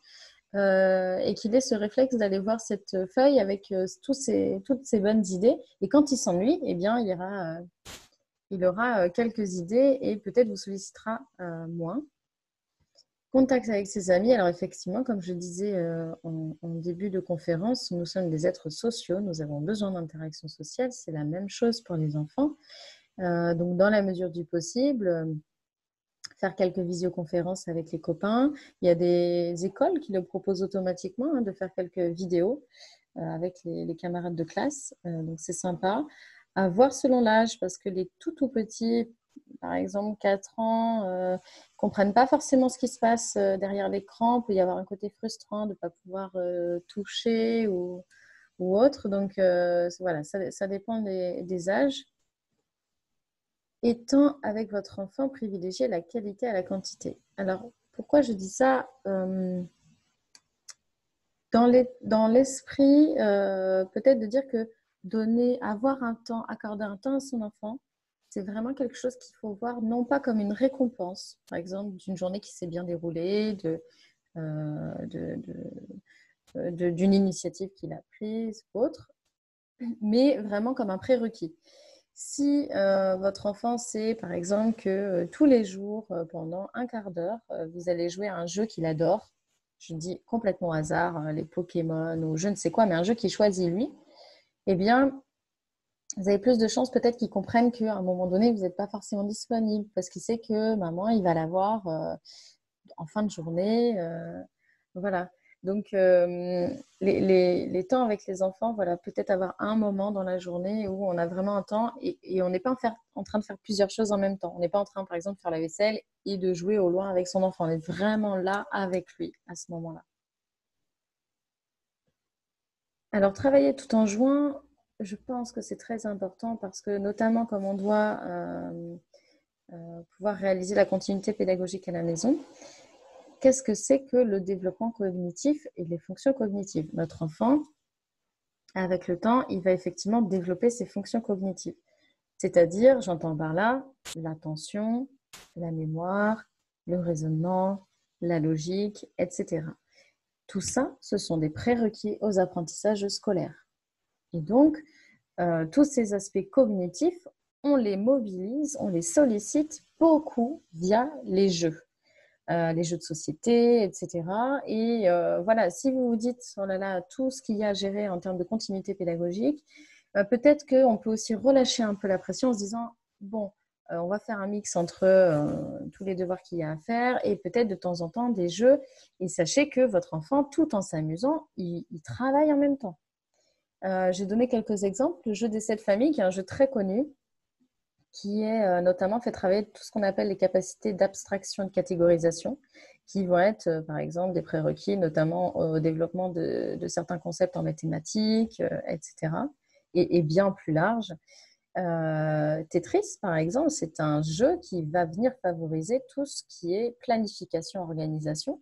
et qu'il ait ce réflexe d'aller voir cette feuille avec toutes ces bonnes idées. Et quand il s'ennuie, eh bien, il aura quelques idées et peut-être vous sollicitera moins. Contact avec ses amis. Alors effectivement, comme je disais en début de conférence, nous sommes des êtres sociaux, nous avons besoin d'interaction sociale. C'est la même chose pour les enfants. Donc dans la mesure du possible, faire quelques visioconférences avec les copains. Il y a des écoles qui le proposent automatiquement, de faire quelques vidéos avec les camarades de classe. Donc c'est sympa. À voir selon l'âge, parce que les tout petits, par exemple 4 ans, ne comprennent pas forcément ce qui se passe derrière l'écran. Il peut y avoir un côté frustrant de ne pas pouvoir toucher ou autre. Donc voilà, ça dépend des âges. Étant avec votre enfant, privilégiez la qualité à la quantité. Alors, pourquoi je dis ça dans l'esprit, peut-être de dire que avoir un temps, accorder un temps à son enfant, c'est vraiment quelque chose qu'il faut voir non pas comme une récompense, par exemple, d'une journée qui s'est bien déroulée, d'une initiative qu'il a prise ou autre, mais vraiment comme un prérequis. Si votre enfant sait, par exemple, que tous les jours, pendant un quart d'heure, vous allez jouer à un jeu qu'il adore, je dis complètement au hasard, les Pokémon ou je ne sais quoi, mais un jeu qu'il choisit lui, eh bien, vous avez plus de chances peut-être qu'il comprenne qu'à un moment donné, vous n'êtes pas forcément disponible parce qu'il sait que maman, il va l'avoir en fin de journée. Voilà. Donc, les temps avec les enfants, voilà, peut-être avoir un moment dans la journée où on a vraiment un temps et on n'est pas en train de faire plusieurs choses en même temps. On n'est pas en train, par exemple, de faire la vaisselle et de jouer au loin avec son enfant. On est vraiment là avec lui à ce moment-là. Alors, travailler tout en jouant, je pense que c'est très important parce que notamment comme on doit pouvoir réaliser la continuité pédagogique à la maison, qu'est-ce que c'est que le développement cognitif et les fonctions cognitives? Notre enfant, avec le temps, il va effectivement développer ses fonctions cognitives. C'est-à-dire, j'entends par là, l'attention, la mémoire, le raisonnement, la logique, etc. Tout ça, ce sont des prérequis aux apprentissages scolaires. Et donc, tous ces aspects cognitifs, on les mobilise, on les sollicite beaucoup via les jeux de société, etc. Et voilà, si vous vous dites, oh là là, tout ce qu'il y a à gérer en termes de continuité pédagogique, peut-être qu'on peut aussi relâcher un peu la pression en se disant, bon, on va faire un mix entre tous les devoirs qu'il y a à faire et peut-être de temps en temps des jeux. Et sachez que votre enfant, tout en s'amusant, il travaille en même temps. J'ai donné quelques exemples. Le jeu des 7 familles, qui est un jeu très connu, qui est notamment fait travailler tout ce qu'on appelle les capacités d'abstraction et de catégorisation, qui vont être, par exemple, des prérequis, notamment au développement de certains concepts en mathématiques, etc. Et bien plus large. Tetris, par exemple, c'est un jeu qui va venir favoriser tout ce qui est planification, organisation,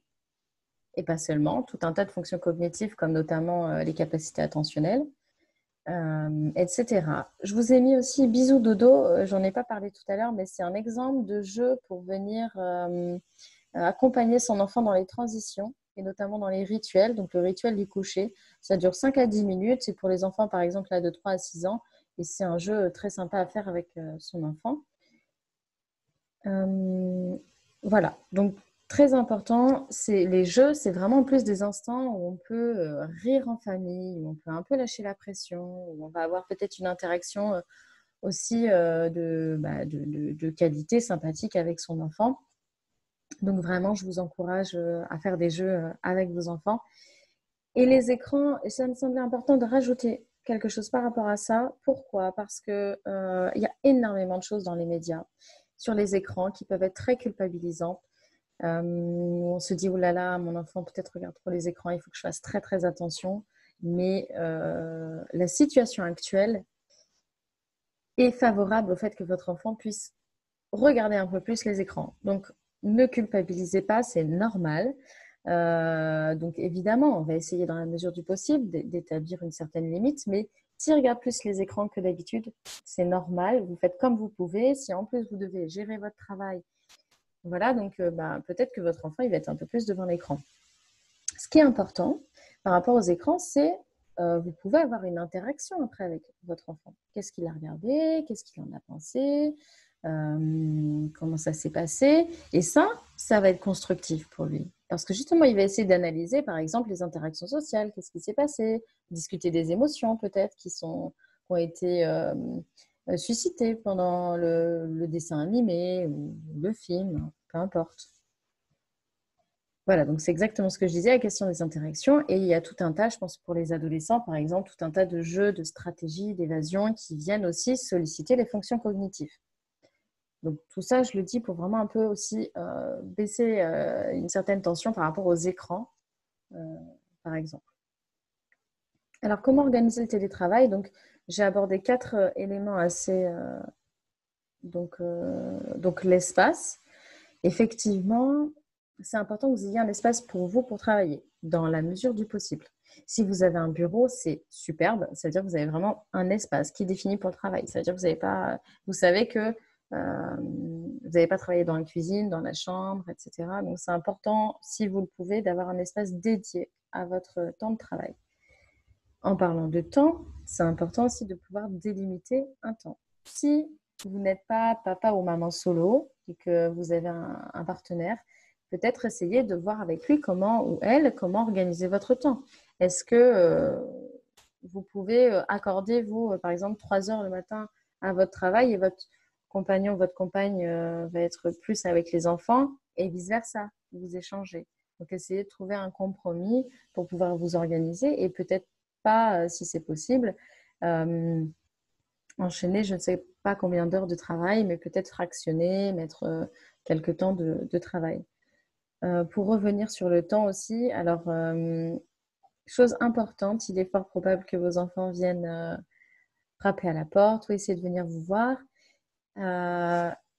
et pas seulement, tout un tas de fonctions cognitives, comme notamment les capacités attentionnelles. Etc. Je vous ai mis aussi Bisous Dodo, j'en ai pas parlé tout à l'heure, mais c'est un exemple de jeu pour venir accompagner son enfant dans les transitions et notamment dans les rituels. Donc le rituel du coucher, ça dure 5 à 10 minutes, c'est pour les enfants par exemple là, de 3 à 6 ans et c'est un jeu très sympa à faire avec son enfant. Voilà, donc très important, les jeux, c'est vraiment plus des instants où on peut rire en famille, où on peut un peu lâcher la pression, où on va avoir peut-être une interaction aussi de qualité sympathique avec son enfant. Donc vraiment, je vous encourage à faire des jeux avec vos enfants. Et les écrans, ça me semblait important de rajouter quelque chose par rapport à ça. Pourquoi? Parce qu'il y a énormément de choses dans les médias, sur les écrans, qui peuvent être très culpabilisantes. On se dit, oh là là, mon enfant peut-être regarde trop les écrans, il faut que je fasse très très attention. Mais la situation actuelle est favorable au fait que votre enfant puisse regarder un peu plus les écrans. Donc, ne culpabilisez pas, c'est normal. Donc, évidemment, on va essayer dans la mesure du possible d'établir une certaine limite, mais s'il regarde plus les écrans que d'habitude, c'est normal. Vous faites comme vous pouvez. Si en plus vous devez gérer votre travail, voilà, donc peut-être que votre enfant il va être un peu plus devant l'écran. Ce qui est important par rapport aux écrans, c'est vous pouvez avoir une interaction après avec votre enfant. Qu'est-ce qu'il a regardé? Qu'est-ce qu'il en a pensé? comment ça s'est passé. Et ça va être constructif pour lui. Parce que justement, il va essayer d'analyser, par exemple, les interactions sociales. Qu'est-ce qui s'est passé? Discuter des émotions, peut-être, qui ont été suscitées pendant le dessin animé ou le film, peu importe. Voilà, donc c'est exactement ce que je disais, la question des interactions. Et il y a tout un tas, je pense, pour les adolescents, par exemple, tout un tas de jeux, de stratégies, d'évasion qui viennent aussi solliciter les fonctions cognitives. Donc tout ça, je le dis pour vraiment un peu aussi baisser une certaine tension par rapport aux écrans, par exemple. Alors, comment organiser le télétravail? Donc, j'ai abordé 4 éléments assez... donc, l'espace. Effectivement, c'est important que vous ayez un espace pour vous pour travailler, dans la mesure du possible. Si vous avez un bureau, c'est superbe. Ça veut dire que vous avez vraiment un espace qui est défini pour le travail. Ça veut dire que vous savez que vous n'allez pas travailler dans la cuisine, dans la chambre, etc. Donc, c'est important, si vous le pouvez, d'avoir un espace dédié à votre temps de travail. En parlant de temps, c'est important aussi de pouvoir délimiter un temps. Si vous n'êtes pas papa ou maman solo et que vous avez un partenaire, peut-être essayer de voir avec lui comment organiser votre temps. Est-ce que vous pouvez accorder, vous, par exemple, 3 heures le matin à votre travail et votre compagnon ou votre compagne va être plus avec les enfants et vice-versa, vous échangez. Donc, essayez de trouver un compromis pour pouvoir vous organiser et peut-être pas, si c'est possible, enchaîner, je ne sais pas combien d'heures de travail, mais peut-être fractionner, mettre quelques temps de travail. Pour revenir sur le temps aussi, alors, chose importante, il est fort probable que vos enfants viennent frapper à la porte ou essayer de venir vous voir.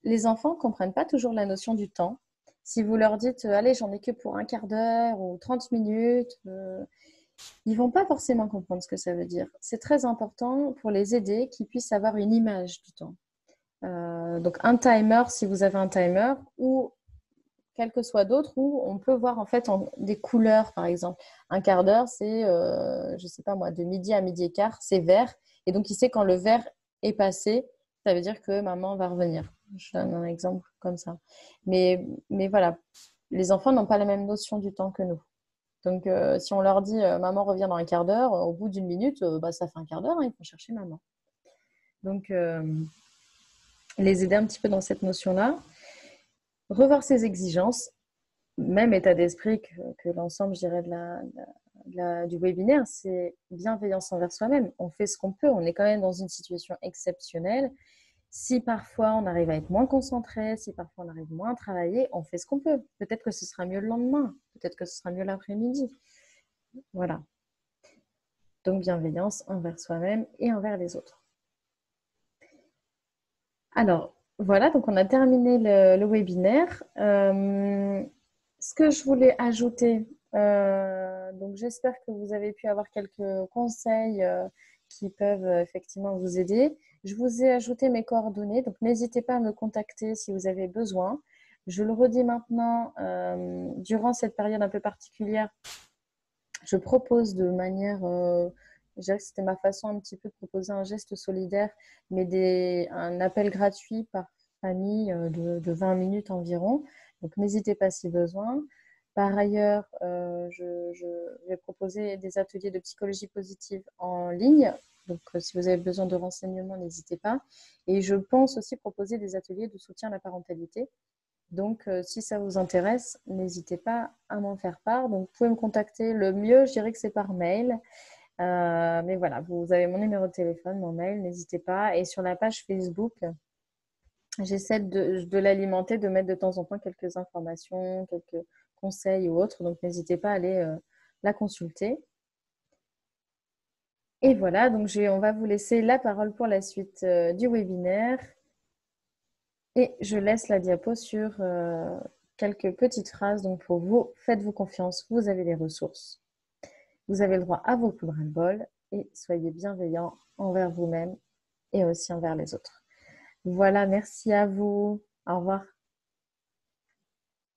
Les enfants ne comprennent pas toujours la notion du temps. Si vous leur dites « Allez, j'en ai que pour un quart d'heure ou 30 minutes », ils ne vont pas forcément comprendre ce que ça veut dire. C'est très important pour les aider qu'ils puissent avoir une image du temps. Donc, un timer, si vous avez un timer, ou quel que soit d'autre, où on peut voir en fait des couleurs, par exemple. Un quart d'heure, c'est, je ne sais pas moi, de midi à midi et quart, c'est vert. Et donc, il sait quand le vert est passé, ça veut dire que maman va revenir. Je donne un exemple comme ça. Mais voilà, les enfants n'ont pas la même notion du temps que nous. Donc, si on leur dit maman revient dans un quart d'heure, au bout d'une minute, ça fait un quart d'heure, hein, ils vont chercher maman. Donc, les aider un petit peu dans cette notion-là. Revoir ses exigences, même état d'esprit que l'ensemble, je dirais, du webinaire, c'est bienveillance envers soi-même. On fait ce qu'on peut, on est quand même dans une situation exceptionnelle. Si parfois on arrive à être moins concentré, si parfois on arrive moins à travailler, on fait ce qu'on peut. Peut-être que ce sera mieux le lendemain, peut-être que ce sera mieux l'après-midi. Voilà. Donc, bienveillance envers soi-même et envers les autres. Alors, voilà, donc on a terminé le webinaire. Ce que je voulais ajouter, donc j'espère que vous avez pu avoir quelques conseils qui peuvent effectivement vous aider. Je vous ai ajouté mes coordonnées, donc n'hésitez pas à me contacter si vous avez besoin. Je le redis maintenant, durant cette période un peu particulière, je propose de manière, je dirais que c'était ma façon un petit peu de proposer un geste solidaire, mais un appel gratuit par famille de 20 minutes environ. Donc, n'hésitez pas si besoin. Par ailleurs, je vais proposer des ateliers de psychologie positive en ligne. Donc, si vous avez besoin de renseignements, n'hésitez pas. Et je pense aussi proposer des ateliers de soutien à la parentalité. Donc, si ça vous intéresse, n'hésitez pas à m'en faire part. Donc, vous pouvez me contacter. Le mieux, je dirais que c'est par mail. Mais voilà, vous avez mon numéro de téléphone, mon mail, n'hésitez pas. Et sur la page Facebook, j'essaie de l'alimenter, de mettre de temps en temps quelques informations, quelques conseils ou autres. Donc, n'hésitez pas à aller la consulter. Et voilà, donc on va vous laisser la parole pour la suite du webinaire. Et je laisse la diapo sur quelques petites phrases. Donc, pour vous, faites-vous confiance, vous avez les ressources. Vous avez le droit à vos coups de ras-le-bol et soyez bienveillants envers vous-même et aussi envers les autres. Voilà, merci à vous. Au revoir.